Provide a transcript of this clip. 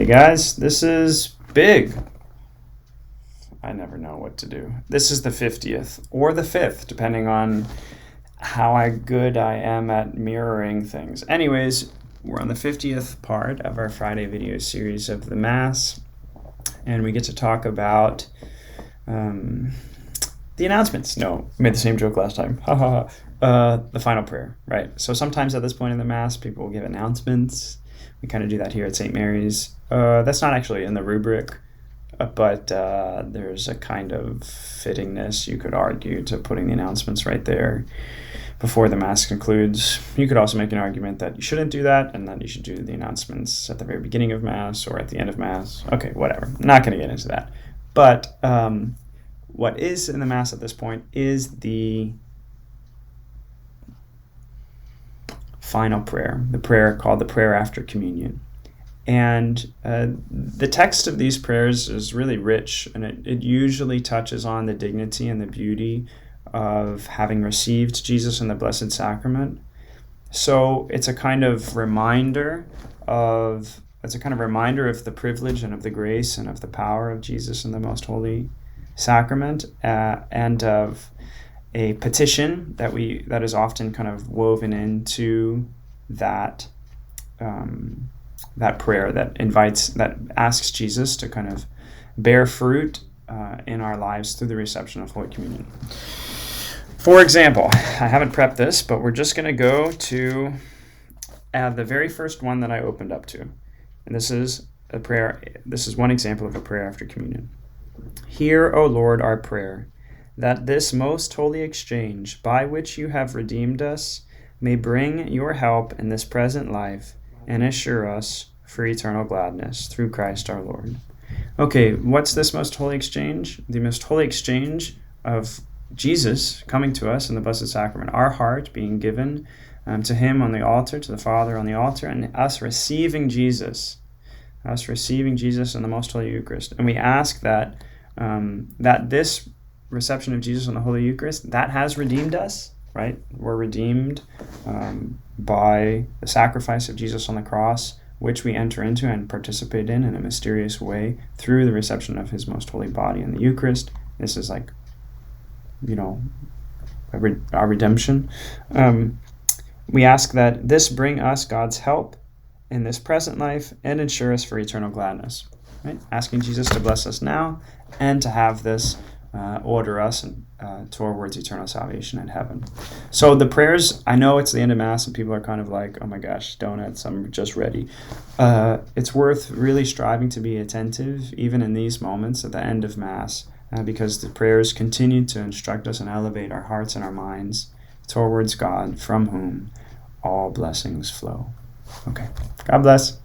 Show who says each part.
Speaker 1: guys, this is big. I never know what to do. This is the 50th or the 5th, depending on how good I am at mirroring things. Anyways, we're on the 50th part of our Friday video series of the Mass, and we get to talk about the announcements. No, I made the same joke last time. The final prayer, right? So sometimes at this point in the Mass, people will give announcements. We kind of do that here at St. Mary's. That's not actually in the rubric, but there's a kind of fittingness, you could argue, to putting the announcements right there before the Mass concludes. You could also make an argument that you shouldn't do that and that you should do the announcements at the very beginning of Mass or at the end of Mass. Okay, whatever. I'm not going to get into that. But what is in the Mass at this point is the final prayer, the prayer called the prayer after communion. And the text of these prayers is really rich, and it usually touches on the dignity and the beauty of having received Jesus in the Blessed Sacrament. So it's a kind of reminder of the privilege and of the grace and of the power of Jesus in the Most Holy Sacrament, and of a petition that is often kind of woven into that prayer that asks Jesus to kind of bear fruit in our lives through the reception of Holy Communion. For example, I haven't prepped this, but we're just going to go to the very first one that I opened up to, and this is a prayer. This is one example of a prayer after communion. Hear, O Lord, our prayer, that this most holy exchange by which you have redeemed us may bring your help in this present life and assure us for eternal gladness through Christ our Lord. Okay, what's this most holy exchange? The most holy exchange of Jesus coming to us in the Blessed Sacrament, our heart being given to him on the altar, to the Father on the altar, and us receiving Jesus in the most holy Eucharist. And we ask that this reception of Jesus in the Holy Eucharist, that has redeemed us, right? We're redeemed by the sacrifice of Jesus on the cross, which we enter into and participate in a mysterious way through the reception of his most holy body in the Eucharist. This is like, our redemption. We ask that this bring us God's help in this present life and ensure us for eternal gladness, right? Asking Jesus to bless us now and to have this order us towards eternal salvation in heaven. So the prayers, I know it's the end of Mass and people are kind of like, oh my gosh, donuts, I'm just ready. It's worth really striving to be attentive even in these moments at the end of Mass, because the prayers continue to instruct us and elevate our hearts and our minds towards God, from whom all blessings flow. Okay, God bless.